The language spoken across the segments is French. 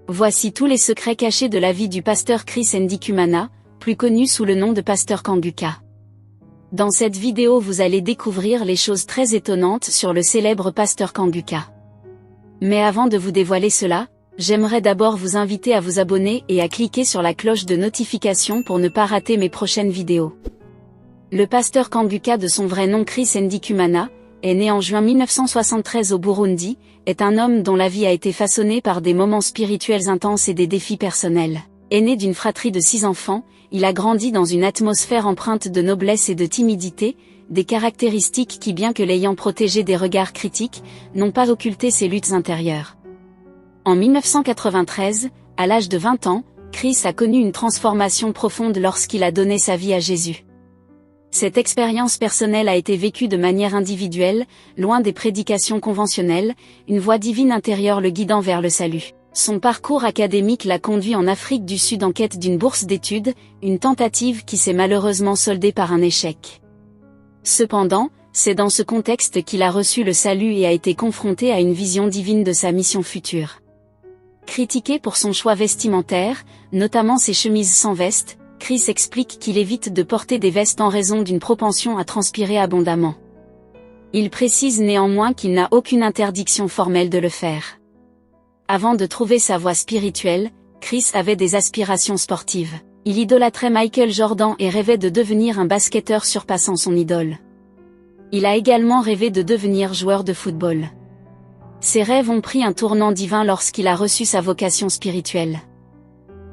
Voici tous les secrets cachés de la vie du pasteur Chris Ndikumana, plus connu sous le nom de pasteur Kanguka. Dans cette vidéo vous allez découvrir les choses très étonnantes sur le célèbre pasteur Kanguka. Mais avant de vous dévoiler cela, j'aimerais d'abord vous inviter à vous abonner et à cliquer sur la cloche de notification pour ne pas rater mes prochaines vidéos. Le pasteur Kanguka, de son vrai nom Chris Ndikumana, est né en juin 1973 au Burundi, est un homme dont la vie a été façonnée par des moments spirituels intenses et des défis personnels. Aîné d'une fratrie de 6 enfants, il a grandi dans une atmosphère empreinte de noblesse et de timidité, des caractéristiques qui, bien que l'ayant protégé des regards critiques, n'ont pas occulté ses luttes intérieures. En 1993, à l'âge de 20 ans, Chris a connu une transformation profonde lorsqu'il a donné sa vie à Jésus. Cette expérience personnelle a été vécue de manière individuelle, loin des prédications conventionnelles, une voix divine intérieure le guidant vers le salut. Son parcours académique l'a conduit en Afrique du Sud en quête d'une bourse d'études, une tentative qui s'est malheureusement soldée par un échec. Cependant, c'est dans ce contexte qu'il a reçu le salut et a été confronté à une vision divine de sa mission future. Critiqué pour son choix vestimentaire, notamment ses chemises sans veste, Chris explique qu'il évite de porter des vestes en raison d'une propension à transpirer abondamment. Il précise néanmoins qu'il n'a aucune interdiction formelle de le faire. Avant de trouver sa voie spirituelle, Chris avait des aspirations sportives. Il idolâtrait Michael Jordan et rêvait de devenir un basketteur surpassant son idole. Il a également rêvé de devenir joueur de football. Ses rêves ont pris un tournant divin lorsqu'il a reçu sa vocation spirituelle.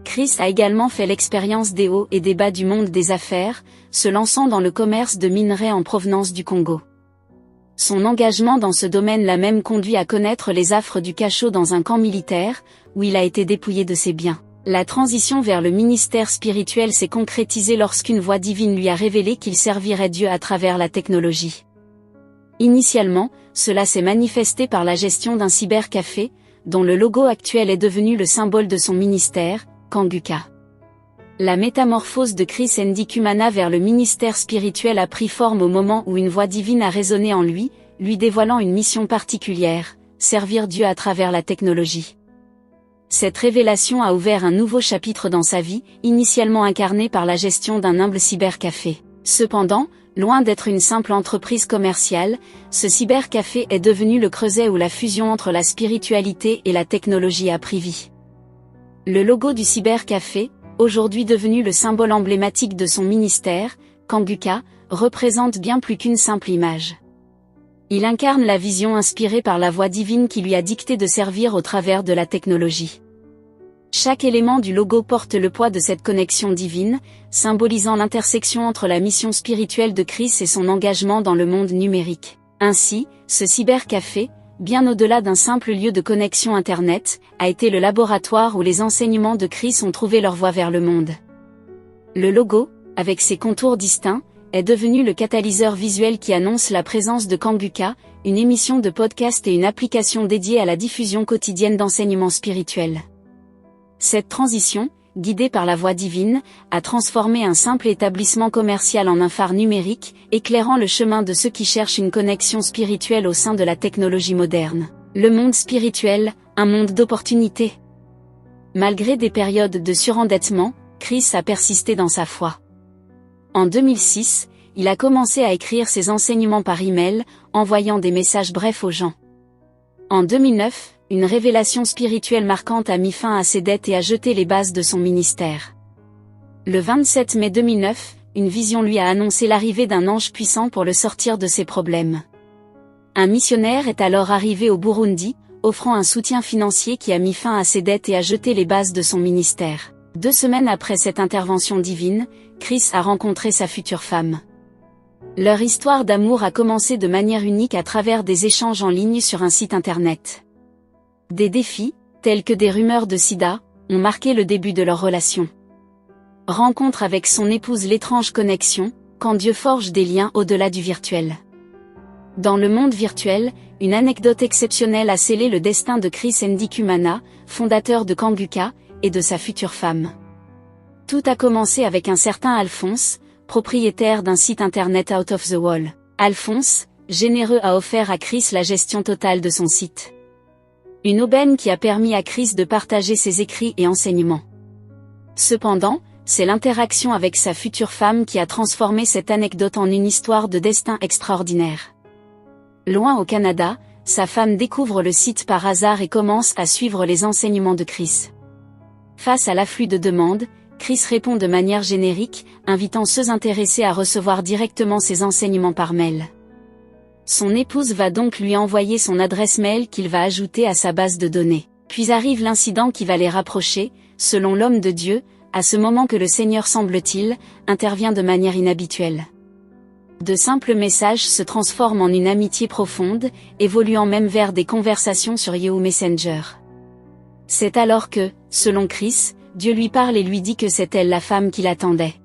Chris a également fait l'expérience des hauts et des bas du monde des affaires, se lançant dans le commerce de minerais en provenance du Congo. Son engagement dans ce domaine l'a même conduit à connaître les affres du cachot dans un camp militaire, où il a été dépouillé de ses biens. La transition vers le ministère spirituel s'est concrétisée lorsqu'une voix divine lui a révélé qu'il servirait Dieu à travers la technologie. Initialement, cela s'est manifesté par la gestion d'un cybercafé, dont le logo actuel est devenu le symbole de son ministère, Kanguka. La métamorphose de Chris Ndikumana vers le ministère spirituel a pris forme au moment où une voix divine a résonné en lui, lui dévoilant une mission particulière, servir Dieu à travers la technologie. Cette révélation a ouvert un nouveau chapitre dans sa vie, initialement incarné par la gestion d'un humble cybercafé. Cependant, loin d'être une simple entreprise commerciale, ce cybercafé est devenu le creuset où la fusion entre la spiritualité et la technologie a pris vie. Le logo du cybercafé, aujourd'hui devenu le symbole emblématique de son ministère, Kanguka, représente bien plus qu'une simple image. Il incarne la vision inspirée par la voix divine qui lui a dicté de servir au travers de la technologie. Chaque élément du logo porte le poids de cette connexion divine, symbolisant l'intersection entre la mission spirituelle de Chris et son engagement dans le monde numérique. Ainsi, ce cybercafé, bien au-delà d'un simple lieu de connexion Internet, a été le laboratoire où les enseignements de Chris ont trouvé leur voie vers le monde. Le logo, avec ses contours distincts, est devenu le catalyseur visuel qui annonce la présence de Kanguka, une émission de podcast et une application dédiée à la diffusion quotidienne d'enseignements spirituels. Cette transition, guidée par la voix divine, a transformé un simple établissement commercial en un phare numérique, éclairant le chemin de ceux qui cherchent une connexion spirituelle au sein de la technologie moderne. Le monde spirituel, un monde d'opportunités. Malgré des périodes de surendettement, Chris a persisté dans sa foi. En 2006, il a commencé à écrire ses enseignements par email, envoyant des messages brefs aux gens. En 2009, une révélation spirituelle marquante a mis fin à ses dettes et a jeté les bases de son ministère. Le 27 mai 2009, une vision lui a annoncé l'arrivée d'un ange puissant pour le sortir de ses problèmes. Un missionnaire est alors arrivé au Burundi, offrant un soutien financier qui a mis fin à ses dettes et a jeté les bases de son ministère. 2 semaines après cette intervention divine, Chris a rencontré sa future femme. Leur histoire d'amour a commencé de manière unique à travers des échanges en ligne sur un site internet. Des défis, tels que des rumeurs de sida, ont marqué le début de leur relation. Rencontre avec son épouse, l'étrange connexion, quand Dieu forge des liens au-delà du virtuel. Dans le monde virtuel, une anecdote exceptionnelle a scellé le destin de Chris Ndikumana, fondateur de Kanguka, et de sa future femme. Tout a commencé avec un certain Alphonse, propriétaire d'un site internet Out of the Wall. Alphonse, généreux, a offert à Chris la gestion totale de son site. Une aubaine qui a permis à Chris de partager ses écrits et enseignements. Cependant, c'est l'interaction avec sa future femme qui a transformé cette anecdote en une histoire de destin extraordinaire. Loin au Canada, sa femme découvre le site par hasard et commence à suivre les enseignements de Chris. Face à l'afflux de demandes, Chris répond de manière générique, invitant ceux intéressés à recevoir directement ses enseignements par mail. Son épouse va donc lui envoyer son adresse mail qu'il va ajouter à sa base de données. Puis arrive l'incident qui va les rapprocher, selon l'homme de Dieu, à ce moment que le Seigneur, semble-t-il, intervient de manière inhabituelle. De simples messages se transforment en une amitié profonde, évoluant même vers des conversations sur Yahoo Messenger. C'est alors que, selon Chris, Dieu lui parle et lui dit que c'est elle la femme qu'il attendait.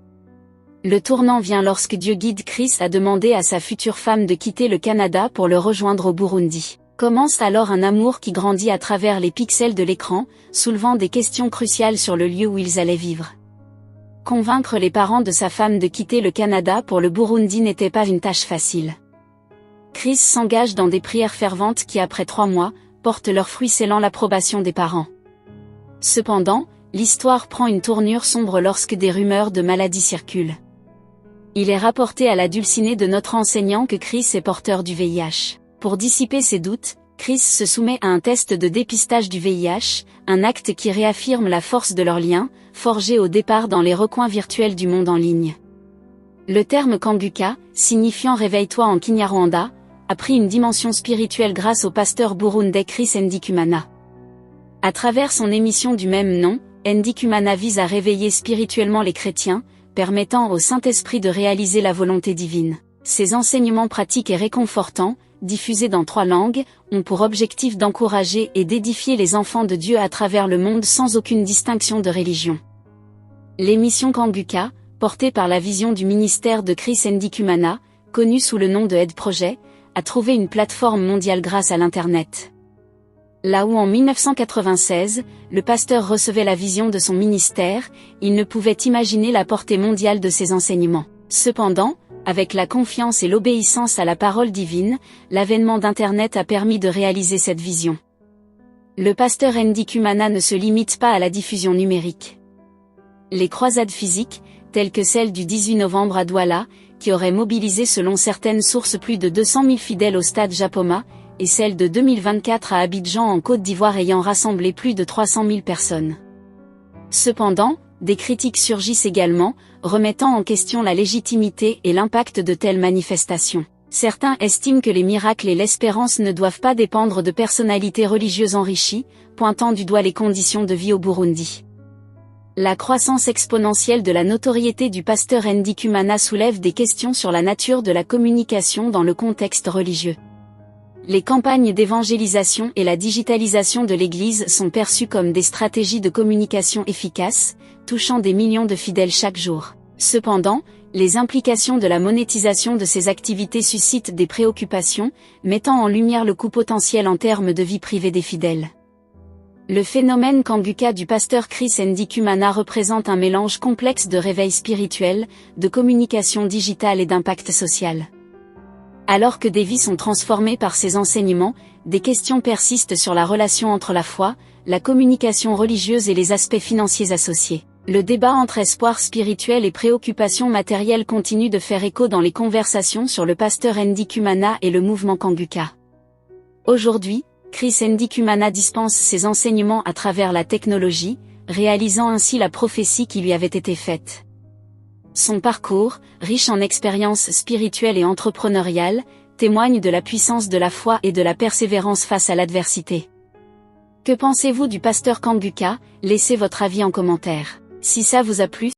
Le tournant vient lorsque Dieu guide Chris à demander à sa future femme de quitter le Canada pour le rejoindre au Burundi. Commence alors un amour qui grandit à travers les pixels de l'écran, soulevant des questions cruciales sur le lieu où ils allaient vivre. Convaincre les parents de sa femme de quitter le Canada pour le Burundi n'était pas une tâche facile. Chris s'engage dans des prières ferventes qui, après 3 mois, portent leurs fruits scellant l'approbation des parents. Cependant, l'histoire prend une tournure sombre lorsque des rumeurs de maladie circulent. Il est rapporté à la dulcinée de notre enseignant que Chris est porteur du VIH. Pour dissiper ses doutes, Chris se soumet à un test de dépistage du VIH, un acte qui réaffirme la force de leur lien, forgé au départ dans les recoins virtuels du monde en ligne. Le terme Kanguka, signifiant réveille-toi en Kinyarwanda, a pris une dimension spirituelle grâce au pasteur burundais Chris Ndikumana. À travers son émission du même nom, Ndikumana vise à réveiller spirituellement les chrétiens, permettant au Saint-Esprit de réaliser la volonté divine. Ses enseignements pratiques et réconfortants, diffusés dans 3 langues, ont pour objectif d'encourager et d'édifier les enfants de Dieu à travers le monde sans aucune distinction de religion. L'émission Kanguka, portée par la vision du ministère de Chris Ndikumana, connu sous le nom de Aide Projet, a trouvé une plateforme mondiale grâce à l'Internet. Là où en 1996, le pasteur recevait la vision de son ministère, il ne pouvait imaginer la portée mondiale de ses enseignements. Cependant, avec la confiance et l'obéissance à la parole divine, l'avènement d'Internet a permis de réaliser cette vision. Le pasteur Ndikumana ne se limite pas à la diffusion numérique. Les croisades physiques, telles que celle du 18 novembre à Douala, qui aurait mobilisé selon certaines sources plus de 200 000 fidèles au stade Japoma, et celle de 2024 à Abidjan en Côte d'Ivoire ayant rassemblé plus de 300 000 personnes. Cependant, des critiques surgissent également, remettant en question la légitimité et l'impact de telles manifestations. Certains estiment que les miracles et l'espérance ne doivent pas dépendre de personnalités religieuses enrichies, pointant du doigt les conditions de vie au Burundi. La croissance exponentielle de la notoriété du pasteur Ndikumana soulève des questions sur la nature de la communication dans le contexte religieux. Les campagnes d'évangélisation et la digitalisation de l'Église sont perçues comme des stratégies de communication efficaces, touchant des millions de fidèles chaque jour. Cependant, les implications de la monétisation de ces activités suscitent des préoccupations, mettant en lumière le coût potentiel en termes de vie privée des fidèles. Le phénomène Kanguka du pasteur Chris Ndikumana représente un mélange complexe de réveil spirituel, de communication digitale et d'impact social. Alors que des vies sont transformées par ces enseignements, des questions persistent sur la relation entre la foi, la communication religieuse et les aspects financiers associés. Le débat entre espoir spirituel et préoccupation matérielle continue de faire écho dans les conversations sur le pasteur Ndikumana et le mouvement Kanguka. Aujourd'hui, Chris Ndikumana dispense ses enseignements à travers la technologie, réalisant ainsi la prophétie qui lui avait été faite. Son parcours, riche en expériences spirituelles et entrepreneuriales, témoigne de la puissance de la foi et de la persévérance face à l'adversité. Que pensez-vous du pasteur Kanguka? Laissez votre avis en commentaire. Si ça vous a plu,